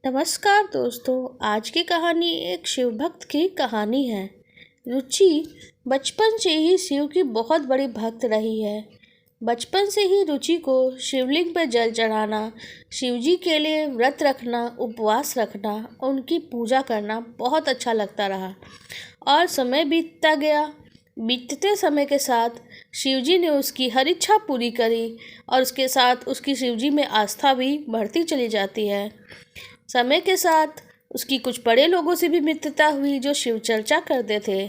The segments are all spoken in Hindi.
नमस्कार दोस्तों। आज की कहानी एक शिव भक्त की कहानी है। रुचि बचपन से ही शिव की बहुत बड़ी भक्त रही है। बचपन से ही रुचि को शिवलिंग पर जल चढ़ाना, शिव जी के लिए व्रत रखना, उपवास रखना, उनकी पूजा करना बहुत अच्छा लगता रहा और समय बीतता गया। बीतते समय के साथ शिवजी ने उसकी हर इच्छा पूरी करी और उसके साथ उसकी शिवजी में आस्था भी बढ़ती चली जाती है। समय के साथ उसकी कुछ बड़े लोगों से भी मित्रता हुई जो शिव चर्चा करते थे।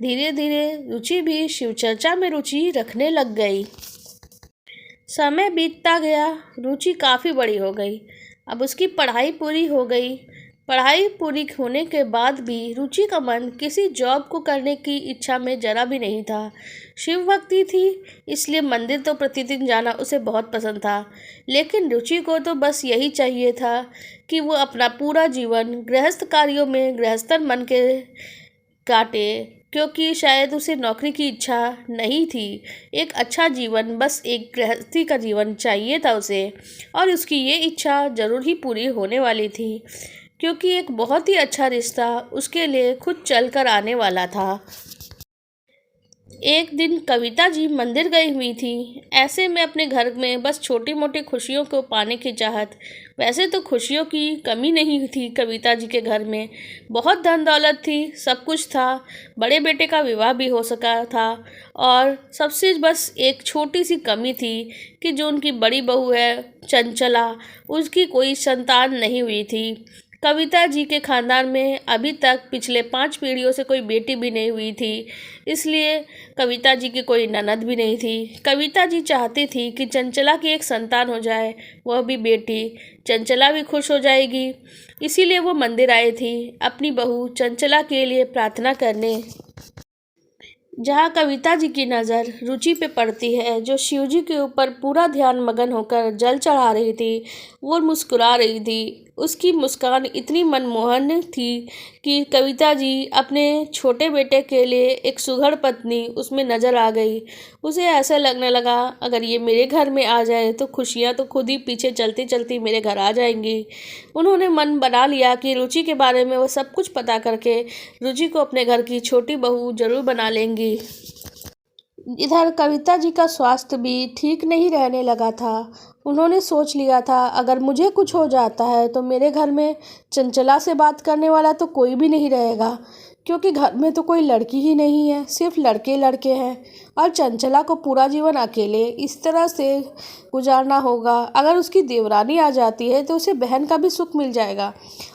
धीरे धीरे रुचि भी शिव चर्चा में रुचि रखने लग गई। समय बीतता गया, रुचि काफ़ी बड़ी हो गई। अब उसकी पढ़ाई पूरी हो गई। पढ़ाई पूरी होने के बाद भी रुचि का मन किसी जॉब को करने की इच्छा में जरा भी नहीं था। शिव भक्ति थी, इसलिए मंदिर तो प्रतिदिन जाना उसे बहुत पसंद था। लेकिन रुचि को तो बस यही चाहिए था कि वो अपना पूरा जीवन गृहस्थ कार्यों में गृहस्थन मन के काटे, क्योंकि शायद उसे नौकरी की इच्छा नहीं थी। एक अच्छा जीवन, बस एक गृहस्थी का जीवन चाहिए था उसे, और उसकी ये इच्छा ज़रूर ही पूरी होने वाली थी, क्योंकि एक बहुत ही अच्छा रिश्ता उसके लिए खुद चल कर आने वाला था। एक दिन कविता जी मंदिर गई हुई थी। ऐसे में अपने घर में बस छोटी मोटी खुशियों को पाने की चाहत। वैसे तो खुशियों की कमी नहीं थी कविता जी के घर में। बहुत धन दौलत थी, सब कुछ था। बड़े बेटे का विवाह भी हो सका था और सबसे बस एक छोटी सी कमी थी कि जो उनकी बड़ी बहू है चंचला, उसकी कोई संतान नहीं हुई थी। कविता जी के खानदान में अभी तक पिछले 5 पीढ़ियों से कोई बेटी भी नहीं हुई थी, इसलिए कविता जी की कोई ननद भी नहीं थी। कविता जी चाहती थी कि चंचला की एक संतान हो जाए, वह भी बेटी। चंचला भी खुश हो जाएगी, इसीलिए वो मंदिर आई थी अपनी बहू चंचला के लिए प्रार्थना करने। जहाँ कविता जी की नज़र रुचि पे पड़ती है, जो शिव जी के ऊपर पूरा ध्यान मगन होकर जल चढ़ा रही थी, वो मुस्कुरा रही थी। उसकी मुस्कान इतनी मनमोहन थी कि कविता जी अपने छोटे बेटे के लिए एक सुघड़ पत्नी उसमें नज़र आ गई। उसे ऐसा लगने लगा, अगर ये मेरे घर में आ जाए तो खुशियाँ तो खुद ही पीछे चलती चलती मेरे घर आ जाएंगी। उन्होंने मन बना लिया कि रुचि के बारे में वो सब कुछ पता करके रुचि को अपने घर की छोटी बहू जरूर बना लेंगी। इधर कविता जी का स्वास्थ्य भी ठीक नहीं रहने लगा था। उन्होंने सोच लिया था, अगर मुझे कुछ हो जाता है तो मेरे घर में चंचला से बात करने वाला तो कोई भी नहीं रहेगा, क्योंकि घर में तो कोई लड़की ही नहीं है, सिर्फ लड़के लड़के हैं और चंचला को पूरा जीवन अकेले इस तरह से गुजारना होगा। अगर उसकी देवरानी आ जाती है तो उसे बहन का भी सुख मिल जाएगा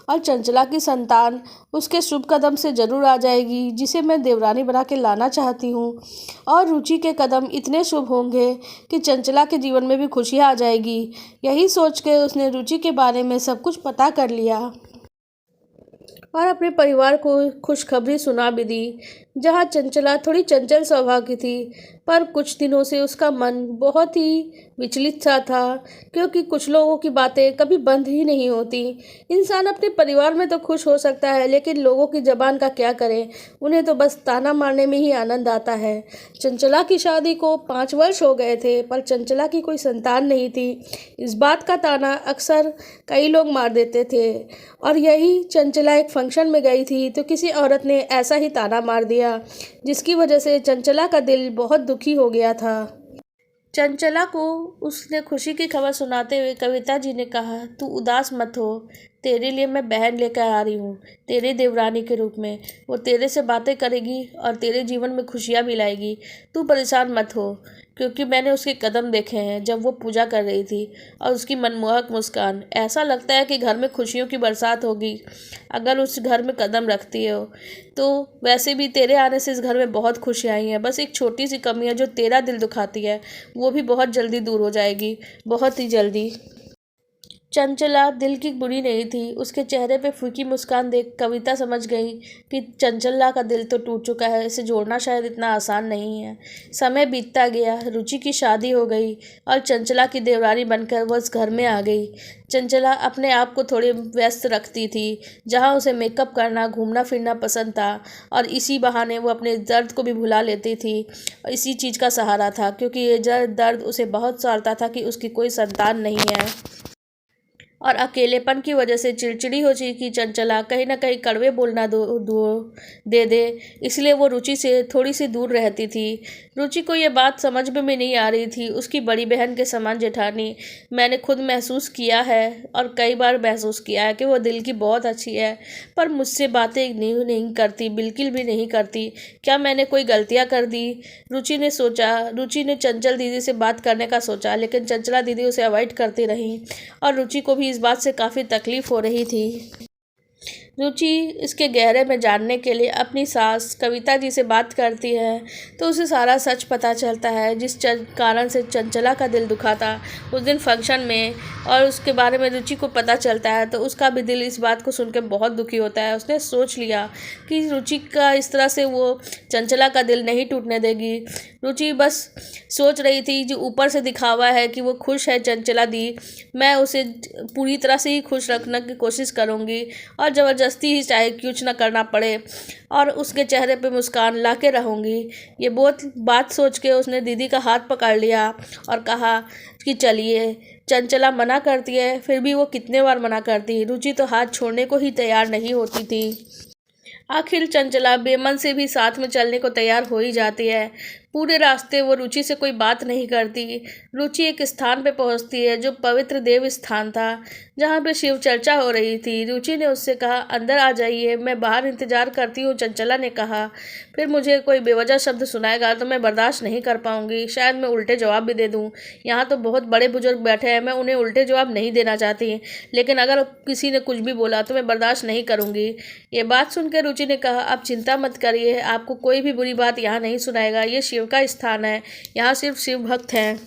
और चंचला की संतान उसके शुभ कदम से ज़रूर आ जाएगी, जिसे मैं देवरानी बना के लाना चाहती हूँ। और रुचि के कदम इतने शुभ होंगे कि चंचला के जीवन में भी खुशियाँ आ जाएगी। यही सोच के उसने रुचि के बारे में सब कुछ पता कर लिया और अपने परिवार को खुशखबरी सुना भी दी। जहाँ चंचला थोड़ी चंचल स्वभाव की थी, पर कुछ दिनों से उसका मन बहुत ही विचलित सा था, क्योंकि कुछ लोगों की बातें कभी बंद ही नहीं होती। इंसान अपने परिवार में तो खुश हो सकता है, लेकिन लोगों की ज़बान का क्या करें, उन्हें तो बस ताना मारने में ही आनंद आता है। चंचला की शादी को 5 वर्ष हो गए थे, पर चंचला की कोई संतान नहीं थी। इस बात का ताना अक्सर कई लोग मार देते थे। और यही चंचला एक फंक्शन में गई थी तो किसी औरत ने ऐसा ही ताना मार दिया, जिसकी वजह से चंचला का दिल बहुत दुखी हो गया था। चंचला को उसने खुशी की खबर सुनाते हुए कविता जी ने कहा, तू उदास मत हो, तेरे लिए मैं बहन लेकर आ रही हूँ तेरी देवरानी के रूप में। वो तेरे से बातें करेगी और तेरे जीवन में खुशियाँ भी लाएगी। तू परेशान मत हो, क्योंकि मैंने उसके कदम देखे हैं जब वो पूजा कर रही थी, और उसकी मनमोहक मुस्कान, ऐसा लगता है कि घर में खुशियों की बरसात होगी अगर उस घर में कदम रखती हो। तो वैसे भी तेरे आने से इस घर में बहुत खुशियाँ आई हैं, बस एक छोटी सी कमी है जो तेरा दिल दुखाती है, वो भी बहुत जल्दी दूर हो जाएगी, बहुत ही जल्दी। चंचला दिल की बुरी नहीं थी। उसके चेहरे पे फीकी मुस्कान देख कविता समझ गई कि चंचला का दिल तो टूट चुका है, इसे जोड़ना शायद इतना आसान नहीं है। समय बीतता गया, रुचि की शादी हो गई और चंचला की देवरानी बनकर वह उस घर में आ गई। चंचला अपने आप को थोड़ी व्यस्त रखती थी, जहाँ उसे मेकअप करना, घूमना फिरना पसंद था, और इसी बहाने वो अपने दर्द को भी भुला लेती थी। और इसी चीज़ का सहारा था, क्योंकि ये दर्द उसे बहुत सताता था कि उसकी कोई संतान नहीं है। और अकेलेपन की वजह से चिड़चिड़ी हो चुकी चंचला कहीं ना कहीं कड़वे बोलना दे दे, इसलिए वो रुचि से थोड़ी सी दूर रहती थी। रुचि को ये बात समझ में भी नहीं आ रही थी। उसकी बड़ी बहन के समान जेठानी मैंने खुद महसूस किया है और कई बार महसूस किया है कि वो दिल की बहुत अच्छी है, पर मुझसे बातें नहीं करती, बिल्कुल भी नहीं करती। क्या मैंने कोई गलतियाँ कर दी? रुचि ने चंचल दीदी से बात करने का सोचा, लेकिन चंचला दीदी उसे अवॉइड करती रही और रुचि को भी इस बात से काफ़ी तकलीफ़ हो रही थी। रुचि इसके गहरे में जानने के लिए अपनी सास कविता जी से बात करती है, तो उसे सारा सच पता चलता है जिस कारण से चंचला का दिल दुखा था उस दिन फंक्शन में, और उसके बारे में रुचि को पता चलता है तो उसका भी दिल इस बात को सुनकर बहुत दुखी होता है। उसने सोच लिया कि रुचि का इस तरह से वो चंचला का दिल नहीं टूटने देगी। रुचि बस सोच रही थी जो ऊपर से दिखावा है कि वो खुश है चंचला दी, मैं उसे पूरी तरह से ही खुश रखने की कोशिश करूँगी और ज़बरदस्ती ही चाहे कुछ ना करना पड़े और उसके चेहरे पे मुस्कान ला के रहूँगी। ये बहुत बात सोच के उसने दीदी का हाथ पकड़ लिया और कहा कि चलिए। चंचला मना करती है, फिर भी वो कितने बार मना करती, रुचि तो हाथ छोड़ने को ही तैयार नहीं होती थी। आखिर चंचला बेमन से भी साथ में चलने को तैयार हो ही जाती है। पूरे रास्ते वो रुचि से कोई बात नहीं करती। रुचि एक स्थान पे पहुंचती है जो पवित्र देव स्थान था, जहाँ पे शिव चर्चा हो रही थी। रुचि ने उससे कहा, अंदर आ जाइए, मैं बाहर इंतजार करती हूँ। चंचला ने कहा, फिर मुझे कोई बेवजह शब्द सुनाएगा तो मैं बर्दाश्त नहीं कर पाऊंगी, शायद मैं उल्टे जवाब भी दे दूँ। यहाँ तो बहुत बड़े बुजुर्ग बैठे हैं, मैं उन्हें उल्टे जवाब नहीं देना चाहती, लेकिन अगर किसी ने कुछ भी बोला तो मैं बर्दाश्त नहीं करूँगी। ये बात सुनकर रुचि ने कहा, आप चिंता मत करिए, आपको कोई भी बुरी बात यहाँ नहीं सुनाएगा, ये शिव का स्थान है, यहाँ सिर्फ शिव भक्त हैं।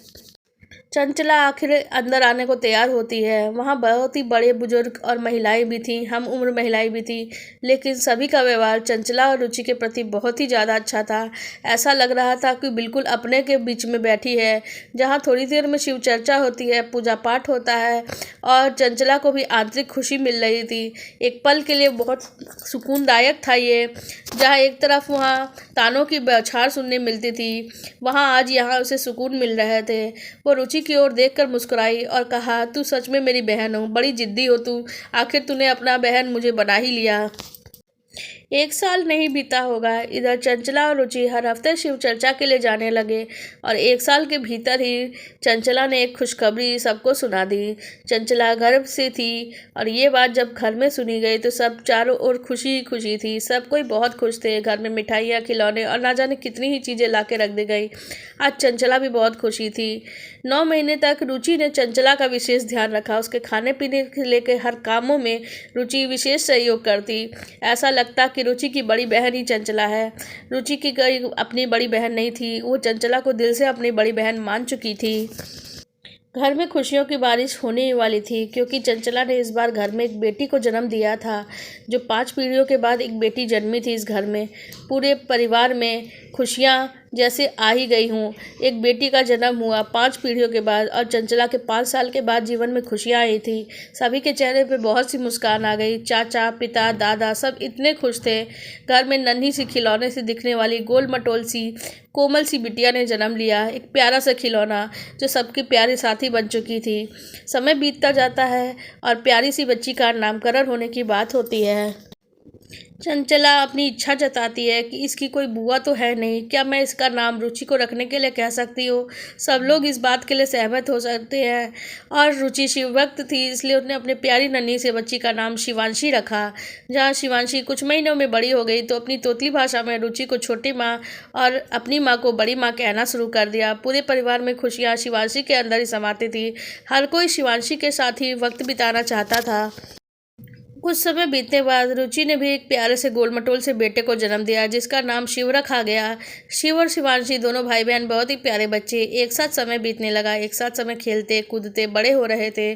चंचला आखिर अंदर आने को तैयार होती है। वहाँ बहुत ही बड़े बुजुर्ग और महिलाएं भी थीं, हम उम्र महिलाएं भी थीं, लेकिन सभी का व्यवहार चंचला और रुचि के प्रति बहुत ही ज़्यादा अच्छा था। ऐसा लग रहा था कि बिल्कुल अपने के बीच में बैठी है। जहाँ थोड़ी देर में शिव चर्चा होती है, पूजा पाठ होता है और चंचला को भी आंतरिक खुशी मिल रही थी। एक पल के लिए बहुत सुकूनदायक था ये, जहाँ एक तरफ वहाँ तानों की बौछार सुनने मिलती थी, वहाँ आज यहाँ उसे सुकून मिल रहे थे। वो रुचि की ओर देखकर मुस्कुराई और कहा, तू सच में मेरी बहन हो, बड़ी जिद्दी हो तू, आखिर तूने अपना बहन मुझे बना ही लिया। एक साल नहीं बीता होगा, इधर चंचला और रुचि हर हफ्ते शिव चर्चा के लिए जाने लगे और एक साल के भीतर ही चंचला ने एक खुशखबरी सबको सुना दी। चंचला गर्भ से थी और ये बात जब घर में सुनी गई तो सब चारों ओर खुशी ही खुशी थी। सब कोई बहुत खुश थे। घर में मिठाइयाँ, खिलौने और ना जाने कितनी ही चीज़ें ला के रख दी गई। आज चंचला भी बहुत खुशी थी। 9 महीने तक रुचि ने चंचला का विशेष ध्यान रखा। उसके खाने पीने से लेकर हर कामों में रुचि विशेष सहयोग करती। ऐसा लगता कि रुचि की बड़ी बहन ही चंचला है। रुचि की कोई अपनी बड़ी बहन नहीं थी, वो चंचला को दिल से अपनी बड़ी बहन मान चुकी थी। घर में खुशियों की बारिश होने ही वाली थी, क्योंकि चंचला ने इस बार घर में एक बेटी को जन्म दिया था। जो 5 पीढ़ियों के बाद एक बेटी जन्मी थी इस घर में। पूरे परिवार में खुशियाँ जैसे आ ही गई हूँ। एक बेटी का जन्म हुआ 5 पीढ़ियों के बाद और चंचला के 5 साल के बाद जीवन में खुशियाँ आई थी। सभी के चेहरे पे बहुत सी मुस्कान आ गई। चाचा, पिता, दादा सब इतने खुश थे। घर में नन्ही सी खिलौने से दिखने वाली गोल मटोल सी कोमल सी बिटिया ने जन्म लिया। एक प्यारा सा खिलौना जो सबकी प्यारी साथी बन चुकी थी। समय बीतता जाता है और प्यारी सी बच्ची का नामकरण होने की बात होती है। चंचला अपनी इच्छा जताती है कि इसकी कोई बुआ तो है नहीं, क्या मैं इसका नाम रुचि को रखने के लिए कह सकती हूँ। सब लोग इस बात के लिए सहमत हो सकते हैं और रुचि शिवभक्त थी, इसलिए उसने अपने प्यारी नन्ही से बच्ची का नाम शिवांशी रखा। जहाँ शिवांशी कुछ महीनों में बड़ी हो गई तो अपनी तोतली भाषा में रुचि को छोटी माँ और अपनी माँ को बड़ी माँ कहना शुरू कर दिया। पूरे परिवार में खुशियाँ शिवांशी के अंदर ही समाती थी। हर कोई शिवांशी के साथ ही वक्त बिताना चाहता था। कुछ समय बीतने बाद रुचि ने भी एक प्यारे से गोल मटोल से बेटे को जन्म दिया, जिसका नाम शिव रखा गया। शिव और शिवांशी दोनों भाई बहन बहुत ही प्यारे बच्चे। एक साथ समय बीतने लगा, एक साथ समय खेलते कूदते बड़े हो रहे थे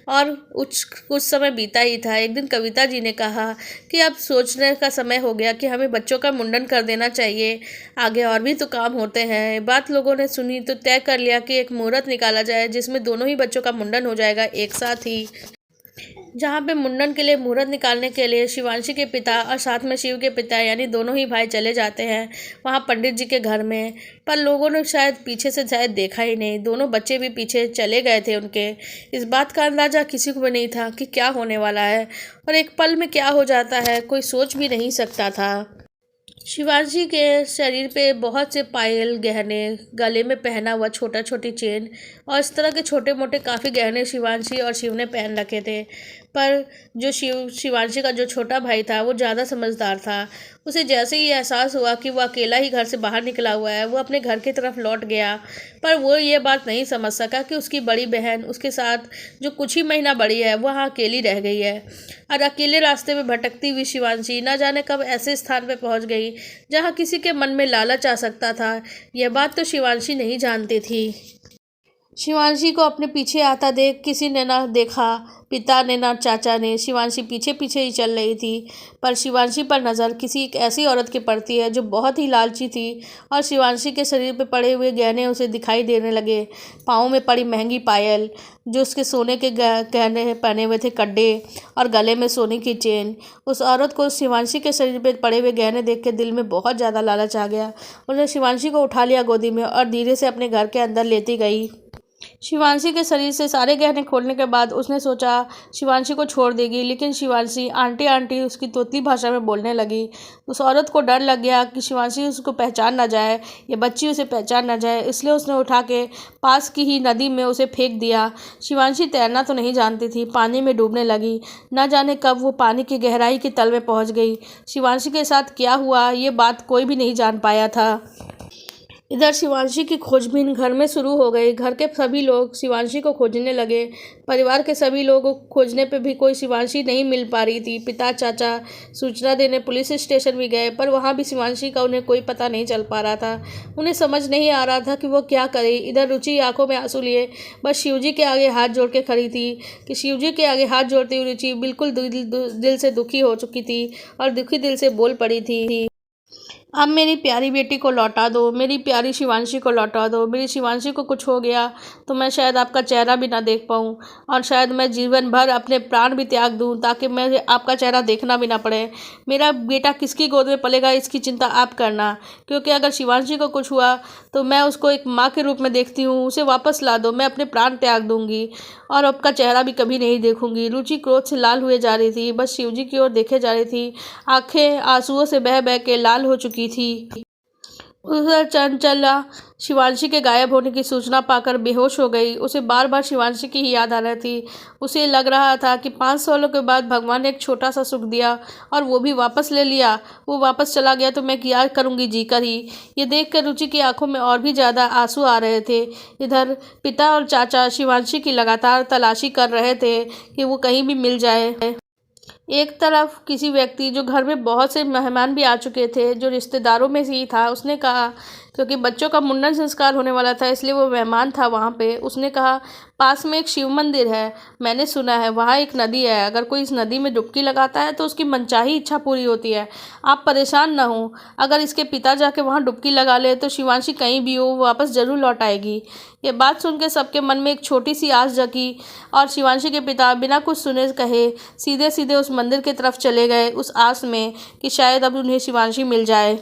और कुछ समय बीता ही था। एक दिन कविता जी ने कहा कि अब सोचने का समय हो गया कि हमें बच्चों का मुंडन कर देना चाहिए, आगे और भी तो काम होते हैं। बात लोगों ने सुनी तो तय कर लिया कि एक मुहूर्त निकाला जाए जिसमें दोनों ही बच्चों का मुंडन हो जाएगा एक साथ ही। जहाँ पे मुंडन के लिए मुहूर्त निकालने के लिए शिवांशी के पिता और साथ में शिव के पिता यानी दोनों ही भाई चले जाते हैं वहाँ पंडित जी के घर में। पर लोगों ने शायद पीछे से शायद देखा ही नहीं, दोनों बच्चे भी पीछे चले गए थे उनके। इस बात का अंदाज़ा किसी को भी नहीं था कि क्या होने वाला है और एक पल में क्या हो जाता है, कोई सोच भी नहीं सकता था। शिवांशी के शरीर पे बहुत से पायल गहने, गले में पहना हुआ छोटा छोटी चेन और इस तरह के छोटे मोटे काफ़ी गहने शिवांशी और शिव ने पहन रखे थे। पर जो शिवांशी का जो छोटा भाई था वो ज़्यादा समझदार था। उसे जैसे ही एहसास हुआ कि वो अकेला ही घर से बाहर निकला हुआ है, वो अपने घर की तरफ लौट गया। पर वो ये बात नहीं समझ सका कि उसकी बड़ी बहन उसके साथ जो कुछ ही महीना बड़ी है वो वहाँ अकेली रह गई है। और अकेले रास्ते में भटकती हुई शिवांशी न जाने कब ऐसे स्थान पर पहुँच गई जहाँ किसी के मन में लालच आ सकता था। यह बात तो शिवांशी नहीं जानती थी। शिवांशी को अपने पीछे आता देख किसी ने ना देखा, पिता ने ना चाचा ने। शिवांशी पीछे पीछे ही चल रही थी, पर शिवांशी पर नज़र किसी एक ऐसी औरत की पड़ती है जो बहुत ही लालची थी और शिवांशी के शरीर पे पड़े हुए गहने उसे दिखाई देने लगे। पाँव में पड़ी महंगी पायल, जो उसके सोने के गहने पहने हुए थे कड्डे और गले में सोने की चेन। उस औरत को शिवांशी के शरीर पे पड़े हुए गहने देख के दिल में बहुत ज़्यादा लालच आ गया। उसने शिवांशी को उठा लिया गोदी में और धीरे से अपने घर के अंदर लेती गई। शिवांशी के शरीर से सारे गहने खोलने के बाद उसने सोचा शिवांशी को छोड़ देगी, लेकिन शिवांशी आंटी आंटी उसकी तोतली भाषा में बोलने लगी। उस औरत को डर लग गया कि शिवांशी उसको पहचान ना जाए, ये बच्ची उसे पहचान ना जाए, इसलिए उसने उठा के पास की ही नदी में उसे फेंक दिया। शिवांशी तैरना तो नहीं जानती थी, पानी में डूबने लगी। न जाने कब वो पानी की गहराई के तल में पहुँच गई। शिवांशी के साथ क्या हुआ ये बात कोई भी नहीं जान पाया था। इधर शिवांशी की खोजबीन घर में शुरू हो गई। घर के सभी लोग शिवांशी को खोजने लगे। परिवार के सभी लोगों को खोजने पे भी कोई शिवांशी नहीं मिल पा रही थी। पिता चाचा सूचना देने पुलिस स्टेशन भी गए, पर वहाँ भी शिवांशी का उन्हें कोई पता नहीं चल पा रहा था। उन्हें समझ नहीं आ रहा था कि वो क्या करे। इधर रुचि आंखों में आंसू लिए बस शिवजी के आगे हाथ जोड़ के खड़ी थी कि शिवजी के आगे हाथ जोड़ती हुई रुचि बिल्कुल दिल से दुखी हो चुकी थी और दुखी दिल से बोल पड़ी थी, अब मेरी प्यारी बेटी को लौटा दो, मेरी प्यारी शिवांशी को लौटा दो। मेरी शिवांशी को कुछ हो गया तो मैं शायद आपका चेहरा भी ना देख पाऊँ और शायद मैं जीवन भर अपने प्राण भी त्याग दूँ ताकि मैं आपका चेहरा देखना भी ना पड़े। मेरा बेटा किसकी गोद में पलेगा इसकी चिंता आप करना, क्योंकि अगर शिवांशी को कुछ हुआ तो मैं उसको एक माँ के रूप में देखती हूँ। उसे वापस ला दो, मैं अपने प्राण त्याग दूँगी और आपका चेहरा भी कभी नहीं देखूँगी। रुचि क्रोध से लाल हुए जा रही थी, बस शिवजी की ओर देखे जा रही थी। आंखें आंसुओं से बह बह के लाल हो चुकी थी। उधर चंचला शिवांशी के गायब होने की सूचना पाकर बेहोश हो गई। उसे बार बार शिवांशी की ही याद आ रही थी। उसे लग रहा था कि 5 सालों के बाद भगवान ने एक छोटा सा सुख दिया और वो भी वापस ले लिया। वो वापस चला गया तो मैं क्या करूँगी जीकर ही। ये देख कर रुचि की आंखों में और भी ज़्यादा आंसू आ रहे थे। इधर पिता और चाचा शिवांशी की लगातार तलाशी कर रहे थे कि वो कहीं भी मिल जाए। एक तरफ किसी व्यक्ति जो घर में बहुत से मेहमान भी आ चुके थे, जो रिश्तेदारों में से ही था, उसने कहा, क्योंकि बच्चों का मुंडन संस्कार होने वाला था इसलिए वो मेहमान था वहाँ पे। उसने कहा पास में एक शिव मंदिर है, मैंने सुना है वहाँ एक नदी है, अगर कोई इस नदी में डुबकी लगाता है तो उसकी मनचाही इच्छा पूरी होती है। आप परेशान ना हो, अगर इसके पिता जाके वहाँ डुबकी लगा ले तो शिवांशी कहीं भी हो वापस ज़रूर लौट आएगी। ये बात सुन के सबके मन में एक छोटी सी आस जगी और शिवांशी के पिता बिना कुछ सुने कहे सीधे सीधे उस मंदिर की तरफ चले गए, उस आस में कि शायद अब उन्हें शिवांशी मिल जाए।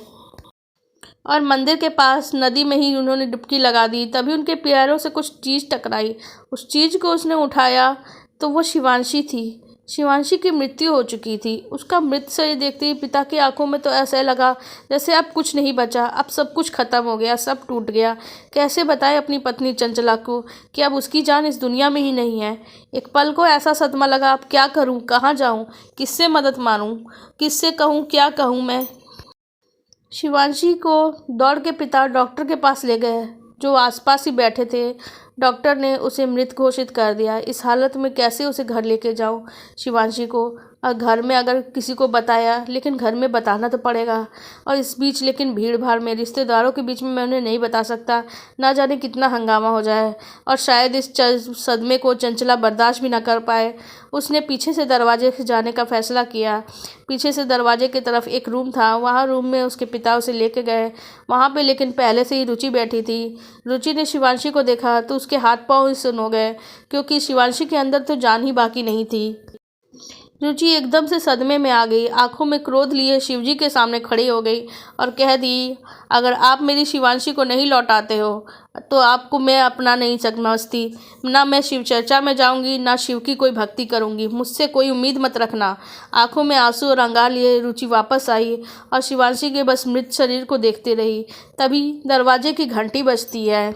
और मंदिर के पास नदी में ही उन्होंने डुबकी लगा दी। तभी उनके पैरों से कुछ चीज़ टकराई। उस चीज़ को उसने उठाया तो वो शिवांशी थी। शिवांशी की मृत्यु हो चुकी थी। उसका मृत शरीर देखते ही पिता की आंखों में तो ऐसा लगा जैसे अब कुछ नहीं बचा, अब सब कुछ खत्म हो गया, सब टूट गया। कैसे बताए अपनी पत्नी चंचला को कि अब उसकी जान इस दुनिया में ही नहीं है। एक पल को ऐसा सदमा लगा, अब क्या करूं, कहाँ जाऊं, किससे मदद मांगूं, किससे कहूं, क्या कहूं मैं। शिवांशी को दौड़ के पिता डॉक्टर के पास ले गए, जो आसपास ही बैठे थे। डॉक्टर ने उसे मृत घोषित कर दिया। इस हालत में कैसे उसे घर लेके जाऊं शिवांशी को, और घर में अगर किसी को बताया, लेकिन घर में बताना तो पड़ेगा। और इस बीच लेकिन भीड़ भाड़ में रिश्तेदारों के बीच में मैं उन्हें नहीं बता सकता, ना जाने कितना हंगामा हो जाए। और शायद इस सदमे को चंचला बर्दाश्त भी ना कर पाए। उसने पीछे से दरवाजे से जाने का फैसला किया। पीछे से दरवाजे की तरफ एक रूम था, वहाँ रूम में उसके पिता उसे लेके गए। वहाँ पे लेकिन पहले से ही रुचि बैठी थी। रुचि ने शिवांशी को देखा तो उसके हाथ पाँव ही सुन हो गए, क्योंकि शिवांशी के अंदर तो जान ही बाकी नहीं थी। रुचि एकदम से सदमे में आ गई, आंखों में क्रोध लिए शिवजी के सामने खड़ी हो गई और कह दी, अगर आप मेरी शिवांशी को नहीं लौटाते हो तो आपको मैं अपना नहीं समझती। ना मैं शिव चर्चा में जाऊंगी, ना शिव की कोई भक्ति करूंगी। मुझसे कोई उम्मीद मत रखना। आंखों में आंसू और अंगार लिए रुचि वापस आई और शिवांशी के बस मृत शरीर को देखती रही। तभी दरवाजे की घंटी बजती है।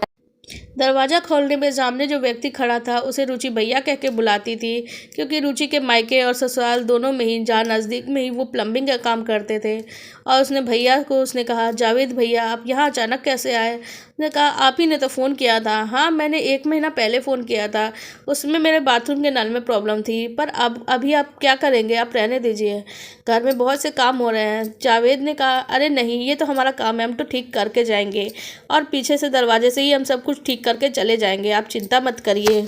दरवाज़ा खोलने में सामने जो व्यक्ति खड़ा था उसे रुचि भैया कह के बुलाती थी, क्योंकि रुचि के मायके और ससुराल दोनों में ही, जहाँ नज़दीक में ही वो प्लम्बिंग का काम करते थे। और उसने भैया को उसने कहा, जावेद भैया आप यहाँ अचानक कैसे आए? उसने कहा, आप ही ने तो फ़ोन किया था। हाँ, मैंने 1 महीना पहले फ़ोन किया था, उसमें मेरे बाथरूम के नल में प्रॉब्लम थी, पर अब अभी आप क्या करेंगे, आप रहने दीजिए, घर में बहुत से काम हो रहे हैं। जावेद ने कहा, अरे नहीं, ये तो हमारा काम है, हम तो ठीक करके जाएंगे और पीछे से दरवाजे से ही हम सब कुछ ठीक करके चले जाएंगे, आप चिंता मत करिए।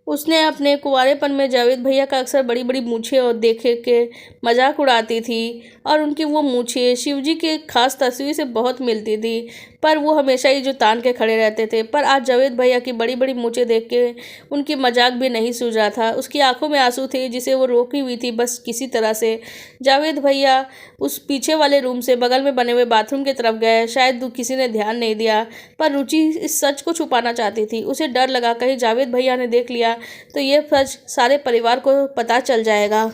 उसने अपने कुंवारेपन में जावेद भैया का अक्सर बड़ी बड़ी मूछें और देखे के मजाक उड़ाती थी और उनकी वो मूछें शिवजी के खास तस्वीर से बहुत मिलती थी, पर वो हमेशा ही जो तान के खड़े रहते थे। पर आज जावेद भैया की बड़ी बड़ी मूछें देख के उनकी मजाक भी नहीं सूझ रहा था। उसकी आंखों में आंसू थे जिसे वो रोकी हुई थी बस किसी तरह से। जावेद भैया उस पीछे वाले रूम से बगल में बने हुए बाथरूम की तरफ गए। शायद किसी ने ध्यान नहीं दिया, पर रुचि इस सच को छुपाना चाहती थी। उसे डर लगा कहीं जावेद भैया ने देख लिया तो ये सच सारे परिवार को पता चल जाएगा।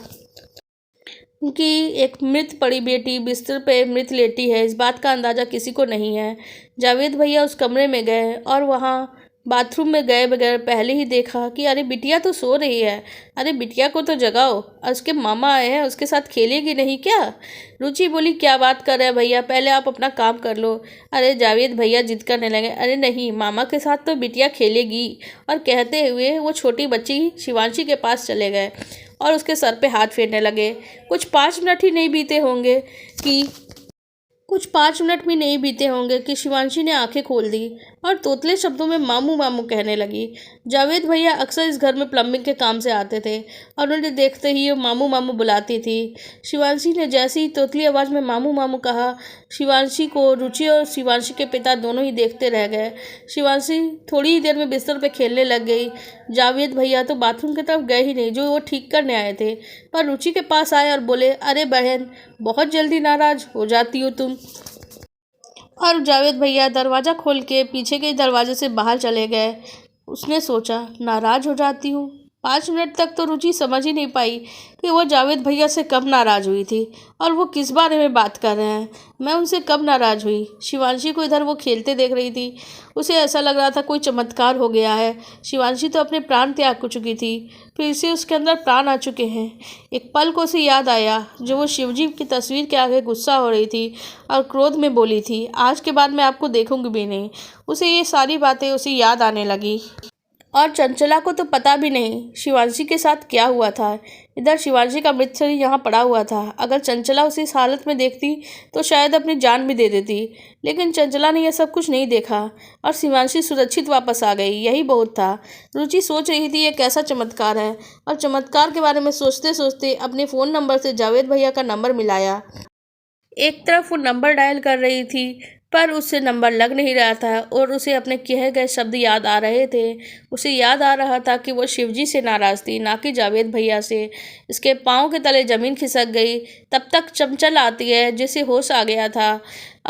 उनकी एक मृत पड़ी बेटी बिस्तर पे मृत लेटी है, इस बात का अंदाज़ा किसी को नहीं है। जावेद भैया उस कमरे में गए और वहाँ बाथरूम में गए बगैर पहले ही देखा कि अरे बिटिया तो सो रही है, अरे बिटिया को तो जगाओ, और उसके मामा आए हैं, उसके साथ खेलेगी नहीं क्या? रुचि बोली, क्या बात कर रहे हैं भैया, पहले आप अपना काम कर लो। अरे जावेद भैया जिद करने लगे, अरे नहीं, मामा के साथ तो बिटिया खेलेगी। और कहते हुए वो छोटी बच्ची शिवांशी के पास चले गए और उसके सर पे हाथ फेरने लगे। कुछ 5 मिनट ही नहीं बीते होंगे कि कुछ 5 मिनट भी नहीं बीते होंगे कि शिवांशी ने आंखें खोल दी और तोतले शब्दों में मामू मामू कहने लगी। जावेद भैया अक्सर इस घर में प्लम्बिंग के काम से आते थे और उन्हें देखते ही वो मामू मामू बुलाती थी। शिवांशी ने जैसे ही तोतली आवाज़ में मामू मामू कहा, शिवांशी को रुचि और शिवांशी के पिता दोनों ही देखते रह गए। शिवांशी थोड़ी ही देर में बिस्तर पर खेलने लग गई। जावेद भैया तो बाथरूम की तरफ गए ही नहीं जो वो ठीक करने आए थे, पर रुचि के पास आए और बोले, अरे बहन, बहुत जल्दी नाराज़ हो जाती हो तुम। और जावेद भैया दरवाज़ा खोल के पीछे के दरवाजे से बाहर चले गए। उसने सोचा, नाराज़ हो जाती हूँ। 5 मिनट तक तो रुचि समझ ही नहीं पाई कि वो जावेद भैया से कब नाराज़ हुई थी और वो किस बारे में बात कर रहे हैं। मैं उनसे कब नाराज़ हुई? शिवांशी को इधर वो खेलते देख रही थी। उसे ऐसा लग रहा था कोई चमत्कार हो गया है। शिवांशी तो अपने प्राण त्याग चुकी थी, फिर से उसके अंदर प्राण आ चुके हैं। एक पल को उसे याद आया जो वो शिवजी की तस्वीर के आगे गुस्सा हो रही थी और क्रोध में बोली थी, आज के बाद मैं आपको देखूंगी भी नहीं। उसे ये सारी बातें उसे याद आने लगी। और चंचला को तो पता भी नहीं शिवांशी के साथ क्या हुआ था। इधर शिवांशी का मृत शरीर यहाँ पड़ा हुआ था। अगर चंचला उसे इस हालत में देखती तो शायद अपनी जान भी दे देती, लेकिन चंचला ने यह सब कुछ नहीं देखा और शिवांशी सुरक्षित वापस आ गई, यही बहुत था। रुचि सोच रही थी ये कैसा चमत्कार है, और चमत्कार के बारे में सोचते सोचते अपने फ़ोन नंबर से जावेद भैया का नंबर मिलाया। एक तरफ वो नंबर डायल कर रही थी, पर उससे नंबर लग नहीं रहा था और उसे अपने कहे गए शब्द याद आ रहे थे। उसे याद आ रहा था कि वो शिवजी से नाराज़ थी, ना कि जावेद भैया से। इसके पाँव के तले ज़मीन खिसक गई। तब तक चंचल आती है जिसे होश आ गया था।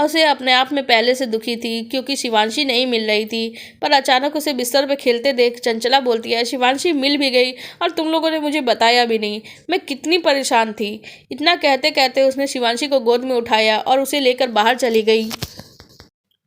उसे अपने आप में पहले से दुखी थी क्योंकि शिवांशी नहीं मिल रही थी, पर अचानक उसे बिस्तर पे खेलते देख चंचला बोलती है, शिवांशी मिल भी गई और तुम लोगों ने मुझे बताया भी नहीं, मैं कितनी परेशान थी। इतना कहते कहते उसने शिवांशी को गोद में उठाया और उसे लेकर बाहर चली गई।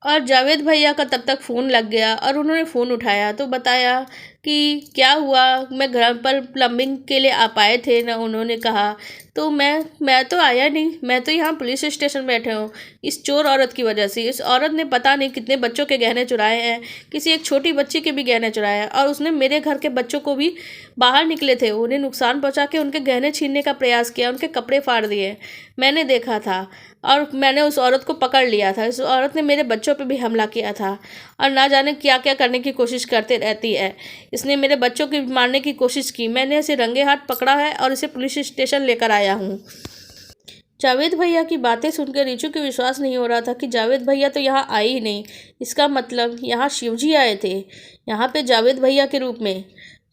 और जावेद भैया का तब तक फ़ोन लग गया और उन्होंने फ़ोन उठाया तो बताया कि क्या हुआ, मैं घर पर प्लम्बिंग के लिए आप आए थे ना। उन्होंने कहा तो मैं तो आया नहीं, मैं तो यहाँ पुलिस स्टेशन बैठे हूँ इस चोर औरत की वजह से। इस औरत ने पता नहीं कितने बच्चों के गहने चुराए हैं, किसी एक छोटी बच्ची के भी गहने चुराए हैं, और उसने मेरे घर के बच्चों को भी, बाहर निकले थे, उन्हें नुकसान पहुँचा के उनके गहने छीनने का प्रयास किया, उनके कपड़े फाड़ दिए। मैंने देखा था और मैंने उस औरत को पकड़ लिया था। इस औरत ने मेरे बच्चों पे भी हमला किया था और ना जाने क्या क्या करने की कोशिश करते रहती है। इसने मेरे बच्चों की मारने की कोशिश की, मैंने इसे रंगे हाथ पकड़ा है और इसे पुलिस स्टेशन लेकर आया हूँ। जावेद भैया की बातें सुनकर रिचू को विश्वास नहीं हो रहा था कि जावेद भैया तो यहाँ आए ही नहीं। इसका मतलब यहाँ शिवजी आए थे, यहाँ पे जावेद भैया के रूप में।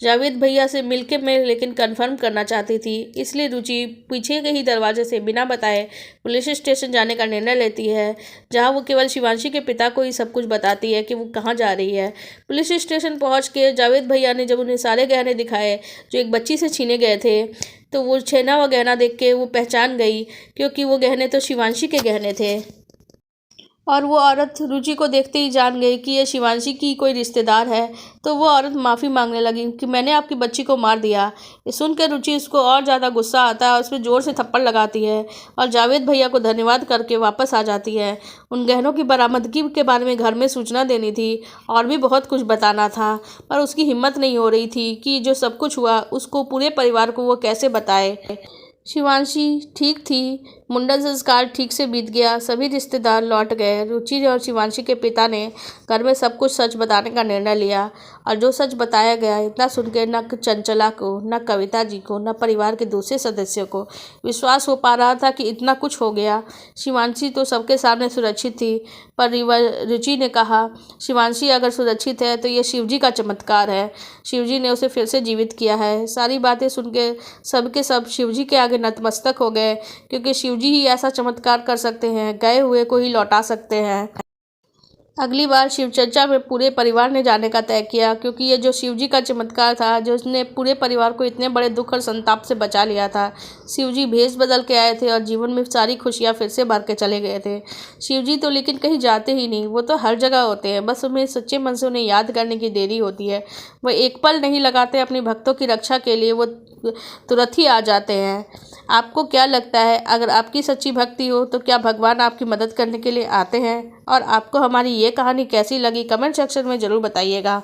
जावेद भैया से मिलके मैं लेकिन कंफर्म करना चाहती थी, इसलिए रुचि पीछे के ही दरवाजे से बिना बताए पुलिस स्टेशन जाने का निर्णय लेती है, जहां वो केवल शिवांशी के पिता को ही सब कुछ बताती है कि वो कहाँ जा रही है। पुलिस स्टेशन पहुंच के जावेद भैया ने जब उन्हें सारे गहने दिखाए जो एक बच्ची से छीने गए थे, तो वो छेना व गहना देख के वो पहचान गई, क्योंकि वो गहने तो शिवांशी के गहने थे। और वो औरत रुचि को देखते ही जान गई कि ये शिवांशी की कोई रिश्तेदार है, तो वो औरत माफ़ी मांगने लगी कि मैंने आपकी बच्ची को मार दिया। ये सुनकर रुचि उसको और ज़्यादा गुस्सा आता है और उस पर ज़ोर से थप्पड़ लगाती है और जावेद भैया को धन्यवाद करके वापस आ जाती है। उन गहनों की बरामदगी के बारे में घर में सूचना देनी थी और भी बहुत कुछ बताना था, पर उसकी हिम्मत नहीं हो रही थी कि जो सब कुछ हुआ उसको पूरे परिवार को वो कैसे बताए। शिवांशी ठीक थी, मुंडन संस्कार ठीक से बीत गया, सभी रिश्तेदार लौट गए। रुचि और शिवांशी के पिता ने घर में सब कुछ सच बताने का निर्णय लिया और जो सच बताया गया इतना सुनकर न चंचला को, न कविता जी को, न परिवार के दूसरे सदस्यों को विश्वास हो पा रहा था कि इतना कुछ हो गया। शिवांशी तो सबके सामने सुरक्षित थी, पर रुचि ने कहा, शिवांशी अगर सुरक्षित है तो ये शिवजी का चमत्कार है, शिवजी ने उसे फिर से जीवित किया है। सारी बातें सुन के सबके सब शिवजी के आगे नतमस्तक हो गए, क्योंकि शिवजी ही ऐसा चमत्कार कर सकते हैं, गए हुए को ही लौटा सकते हैं। अगली बार शिव चर्चा में पूरे परिवार ने जाने का तय किया, क्योंकि ये जो शिवजी का चमत्कार था जो उसने पूरे परिवार को इतने बड़े दुख और संताप से बचा लिया था। शिवजी भेष बदल के आए थे और जीवन में सारी खुशियां फिर से भर के चले गए थे। शिवजी तो लेकिन कहीं जाते ही नहीं, वो तो हर जगह होते हैं, बस उन्हें सच्चे मन से उन्हें याद करने की देरी होती है। वो एक पल नहीं लगाते अपने भक्तों की रक्षा के लिए, वो तुरंत ही आ जाते हैं। आपको क्या लगता है, अगर आपकी सच्ची भक्ति हो तो क्या भगवान आपकी मदद करने के लिए आते हैं? और आपको हमारी ये कहानी कैसी लगी कमेंट सेक्शन में ज़रूर बताइएगा।